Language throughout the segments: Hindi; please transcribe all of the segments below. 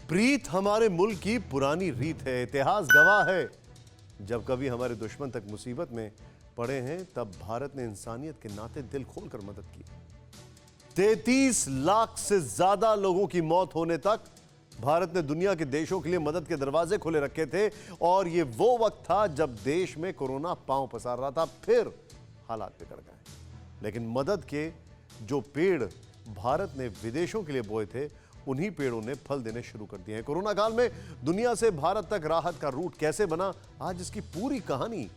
प्रीत हमारे मुल्क की पुरानी रीत है। इतिहास गवाह है, जब कभी हमारे दुश्मन तक मुसीबत में पड़े हैं तब भारत ने इंसानियत के नाते दिल खोलकर मदद की। 33 लाख से ज्यादा लोगों की मौत होने तक भारत ने दुनिया के देशों के लिए मदद के दरवाजे खुले रखे थे। और यह वो वक्त था जब देश में कोरोना पांव पसार रहा था। फिर हालात बिगड़ गए, लेकिन मदद के जो पेड़ भारत ने विदेशों के लिए बोए थे, उन्हीं पेड़ों ने फल देने शुरू कर दिए हैं। कोरोना काल में दुनिया से भारत तक राहत का रूट कैसे बना, आज इसकी पूरी कहानी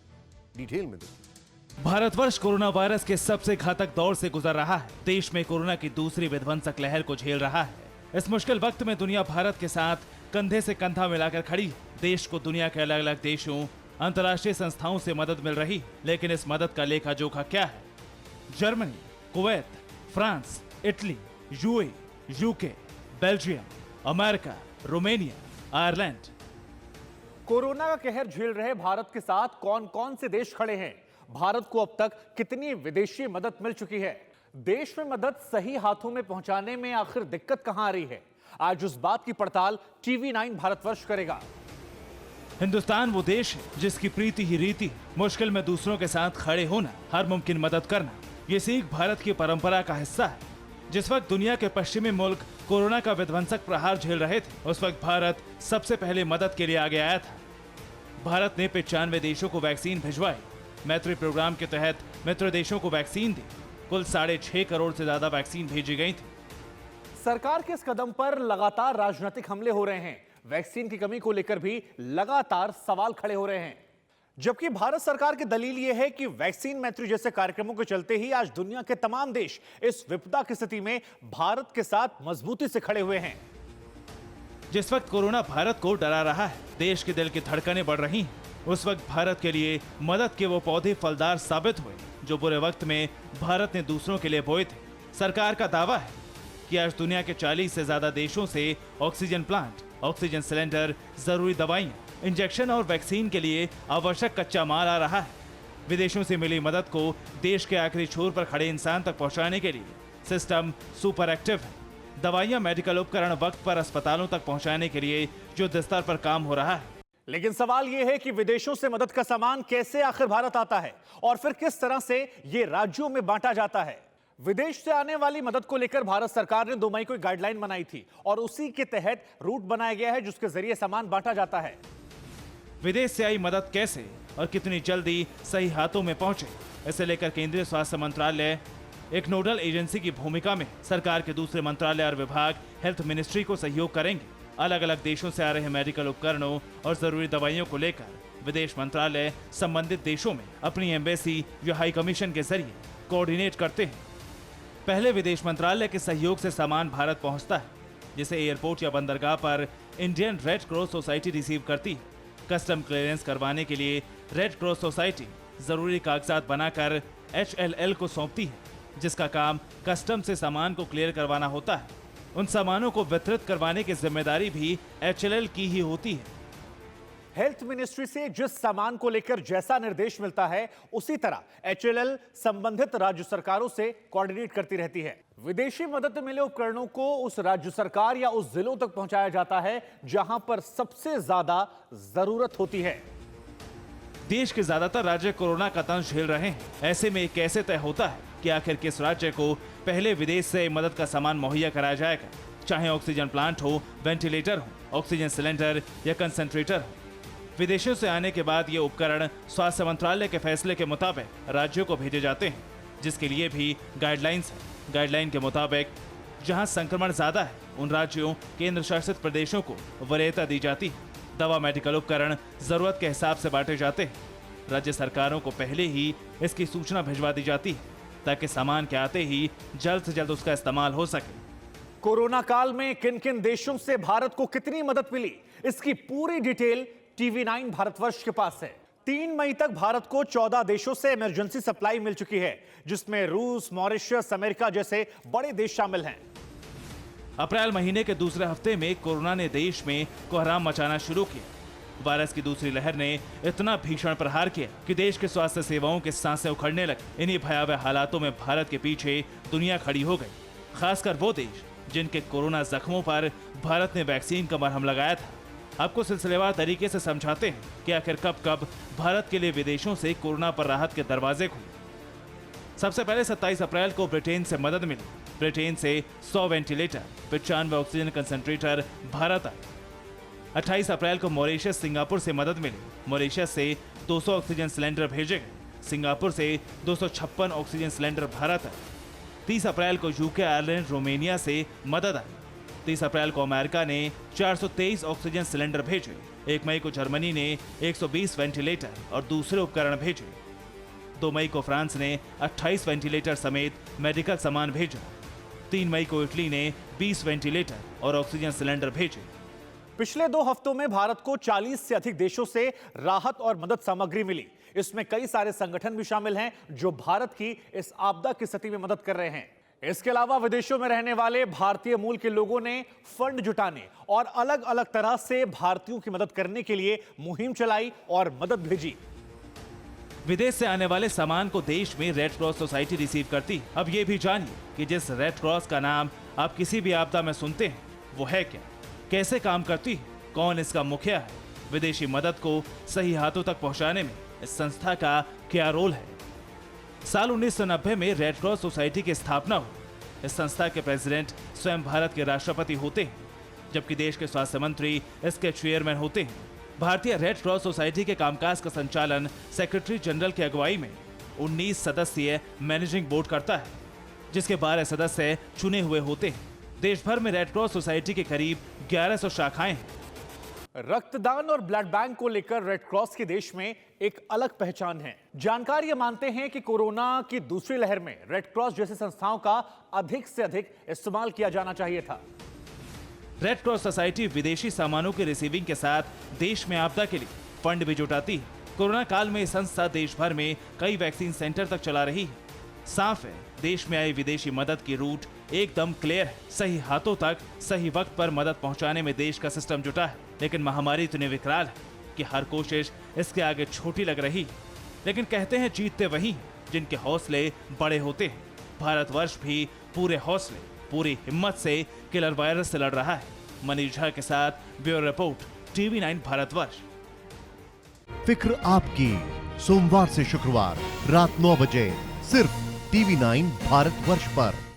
डिटेल में देखिए। भारतवर्ष कोरोना वायरस के सबसे घातक दौर से गुजर रहा है। देश में कोरोना की दूसरी विध्वंसक लहर को झेल रहा है। इस मुश्किल वक्त में दुनिया भारत के साथ कंधे से कंधा मिलाकर खड़ी है। देश को दुनिया के अलग अलग देशों, अंतर्राष्ट्रीय संस्थाओं से मदद मिल रही, लेकिन इस मदद का लेखा जोखा क्या है? Germany, Kuwait, France, Italy, UAE, UK, Belgium, America, Romania, Ireland. Corona का कहर झेल रहे भारत के साथ कौन कौन से देश खड़े हैं? भारत को अब तक कितनी विदेशी मदद मिल चुकी है? देश में मदद सही हाथों में पहुंचाने में आखिर दिक्कत कहां आ रही है? आज उस बात की पड़ताल TV9 भारतवर्ष करेगा। हिंदुस्तान वो देश है जिसकी प्रीति ही रीति, मुश्किल में दूसरों के साथ खड़े होना, हर मुमकिन मदद करना। ये सीख भारत की परंपरा का हिस्सा है। जिस वक्त दुनिया के पश्चिमी मुल्क कोरोना का विध्वंसक प्रहार झेल रहे थे, उस वक्त भारत सबसे पहले मदद के लिए आगे आया था। भारत ने 95 देशों को वैक्सीन भिजवाई। मैत्री प्रोग्राम के तहत मित्र देशों को वैक्सीन दी। कुल 6.5 करोड़ से ज्यादा वैक्सीन भेजी गई थी। सरकार के इस कदम पर लगातार राजनीतिक हमले हो रहे हैं। वैक्सीन की कमी को लेकर भी लगातार सवाल खड़े हो रहे हैं। जबकि भारत सरकार की दलील यह है कि वैक्सीन मैत्री जैसे कार्यक्रमों के चलते ही आज दुनिया के तमाम देश इस विपदा की स्थिति में भारत के साथ मजबूती से खड़े हुए हैं। जिस वक्त कोरोना भारत को डरा रहा है, देश के दिल की धड़कनें बढ़ रही हैं, उस वक्त भारत के लिए मदद के वो पौधे फलदार साबित हुए जो बुरे वक्त में भारत ने दूसरों के लिए बोए थे। सरकार का दावा है कि आज दुनिया के 40 से ज्यादा देशों से ऑक्सीजन प्लांट, ऑक्सीजन सिलेंडर, जरूरी दवाइयां, इंजेक्शन और वैक्सीन के लिए आवश्यक कच्चा माल आ रहा है। विदेशों से मिली मदद को देश के आखिरी छोर पर खड़े इंसान तक पहुंचाने के लिए सिस्टम सुपर एक्टिव है। दवाइयां, मेडिकल उपकरण वक्त पर अस्पतालों तक पहुंचाने के लिए युद्ध स्तर पर काम हो रहा है। लेकिन सवाल यह है कि विदेशों से मदद का सामान कैसे आखिर भारत आता है और फिर किस तरह से यह राज्यों में बांटा जाता है? विदेश से आने वाली मदद को लेकर भारत सरकार ने 2 मई को एक गाइडलाइन बनाई थी और उसी के तहत रूट बनाया गया है जिसके जरिए सामान बांटा जाता है। विदेश से आई मदद कैसे और कितनी जल्दी सही हाथों में पहुंचे, इसे लेकर केंद्रीय स्वास्थ्य मंत्रालय एक नोडल एजेंसी की भूमिका में सरकार के दूसरे मंत्रालय और विभाग हेल्थ मिनिस्ट्री को सहयोग करेंगे। अलग अलग देशों से आ रहे मेडिकल उपकरणों और जरूरी दवाइयों को लेकर विदेश मंत्रालय संबंधित देशों में अपनी एम्बेसी या हाई कमीशन के जरिए कोऑर्डिनेट करते हैं। पहले विदेश मंत्रालय के सहयोग से सामान भारत पहुंचता है, जिसे एयरपोर्ट या बंदरगाह पर Indian red cross society receive करती है। कस्टम क्लियरेंस करवाने के लिए रेड क्रॉस सोसाइटी जरूरी कागजात बनाकर HLL को सौंपती है, जिसका काम कस्टम से सामान को क्लियर करवाना होता है। उन सामानों को वितरित करवाने की जिम्मेदारी भी HLL की ही होती है। हेल्थ मिनिस्ट्री से जिस सामान को लेकर जैसा निर्देश मिलता है, उसी तरह HLL संबंधित राज्य सरकारों से कोऑर्डिनेट करती रहती है। विदेशी मदद में मिले उपकरणों को उस राज्य सरकार या उस जिलों तक पहुंचाया जाता है जहां पर सबसे ज्यादा जरूरत होती है। देश के ज्यादातर राज्य कोरोना का तंज झेल रहे हैं। ऐसे में कैसे तय होता है कि आखिर किस राज्य को पहले विदेश से मदद का सामान मुहैया कराया जाएगा? चाहे ऑक्सीजन प्लांट हो, वेंटिलेटर हो, ऑक्सीजन सिलेंडर या कंसंट्रेटर हो। विदेशों से आने के बाद ये उपकरण स्वास्थ्य मंत्रालय के फैसले के मुताबिक राज्यों को भेजे जाते हैं, जिसके लिए भी गाइडलाइंस है। गाइडलाइन के मुताबिक जहां संक्रमण ज्यादा है, उन राज्यों, केंद्र शासित प्रदेशों को वरीयता दी जाती है। दवा, मेडिकल उपकरण जरूरत के हिसाब से बांटे जाते हैं। राज्य सरकारों को पहले ही इसकी सूचना भिजवा दी जाती है ताकि सामान के आते ही जल्द से जल्द उसका इस्तेमाल हो सके। कोरोना काल में किन किन देशों से भारत को कितनी मदद मिली, इसकी पूरी डिटेल TV9 भारतवर्ष के पास है। 3 मई तक भारत को 14 देशों से इमरजेंसी सप्लाई मिल चुकी है, जिसमें रूस, मॉरिशस, अमेरिका जैसे बड़े देश शामिल हैं। अप्रैल महीने के दूसरे हफ्ते में कोरोना ने देश में कोहराम मचाना शुरू किया। वायरस की दूसरी लहर ने इतना भीषण प्रहार किया कि देश के स्वास्थ्य सेवाओं के सांसें उखड़ने लगी। इन्हीं भयावह हालातों में भारत के पीछे दुनिया खड़ी हो गई, खासकर वो देश जिनके कोरोना जख्मों पर भारत ने वैक्सीन का मरहम लगाया था। आपको सिलसिलेवार तरीके से समझाते हैं कि आखिर कब कब भारत के लिए विदेशों से कोरोना पर राहत के दरवाजे खुले। सबसे पहले 27 अप्रैल को ब्रिटेन से मदद मिली। ब्रिटेन से 100 वेंटिलेटर, 95 ऑक्सीजन कंसंट्रेटर भारत आए। 28 अप्रैल को मॉरिशस, सिंगापुर से मदद मिली। मॉरिशस से 200 ऑक्सीजन सिलेंडर भेजे गए। सिंगापुर से 256 ऑक्सीजन सिलेंडर भारत आए। 30 अप्रैल को यूके, आयरलैंड, रोमेनिया से मदद आई। 30 अप्रैल को अमेरिका ने 423 ऑक्सीजन सिलेंडर भेजे। 1 मई को जर्मनी ने 120 वेंटिलेटर और दूसरे उपकरण भेजे। 2 मई को फ्रांस ने 28 वेंटिलेटर समेत मेडिकल सामान भेजा। 3 मई को इटली ने 20 वेंटिलेटर और ऑक्सीजन सिलेंडर भेजे। पिछले 2 हफ्तों में भारत को 40 से अधिक देशों से राहत और मदद सामग्री मिली। इसमें कई सारे संगठन भी शामिल हैं जो भारत की इस आपदा की स्थिति में मदद कर रहे हैं। इसके अलावा विदेशों में रहने वाले भारतीय मूल के लोगों ने फंड जुटाने और अलग अलग तरह से भारतीयों की मदद करने के लिए मुहिम चलाई और मदद भेजी। विदेश से आने वाले सामान को देश में रेड क्रॉस सोसाइटी रिसीव करती। अब ये भी जानिए कि जिस रेड क्रॉस का नाम आप किसी भी आपदा में सुनते हैं वो है क्या, कैसे काम करती है, कौन इसका मुखिया है, विदेशी मदद को सही हाथों तक पहुंचाने में इस संस्था का क्या रोल है। साल 1990 में रेड क्रॉस सोसाइटी की स्थापना हुई। इस संस्था के प्रेसिडेंट स्वयं भारत के राष्ट्रपति होते हैं, जबकि देश के स्वास्थ्य मंत्री इसके चेयरमैन होते हैं। भारतीय रेड क्रॉस सोसाइटी के कामकाज का संचालन सेक्रेटरी जनरल की अगुवाई में 19 सदस्यीय मैनेजिंग बोर्ड करता है, जिसके 12 सदस्य चुने हुए होते हैं। देश भर में रेड क्रॉस सोसाइटी के करीब 1100 शाखाएं हैं। रक्तदान और ब्लड बैंक को लेकर रेड क्रॉस के देश में एक अलग पहचान है। जानकार ये मानते हैं कि कोरोना की दूसरी लहर में रेड क्रॉस जैसी संस्थाओं का अधिक से अधिक इस्तेमाल किया जाना चाहिए था। रेड क्रॉस सोसाइटी विदेशी सामानों की रिसीविंग के साथ देश में आपदा के लिए फंड भी जुटाती है। कोरोना काल में ये संस्था देश भर में कई वैक्सीन सेंटर तक चला रही है। साफ है, देश में आई विदेशी मदद की रूट एकदम क्लियर है। सही हाथों तक सही वक्त पर मदद पहुंचाने में देश का सिस्टम जुटा है। लेकिन महामारी इतनी विकराल है कि हर कोशिश इसके आगे छोटी लग रही है। लेकिन कहते हैं जीतते वही हैं जिनके हौसले बड़े होते हैं। भारतवर्ष भी पूरे हौसले, पूरी हिम्मत से किलर वायरस से लड़ रहा है। मनीष झा के साथ ब्यूरो रिपोर्ट, TV9 भारतवर्ष। फिक्र आपकी, सोमवार से शुक्रवार रात 9 बजे सिर्फ TV9 भारतवर्ष पर।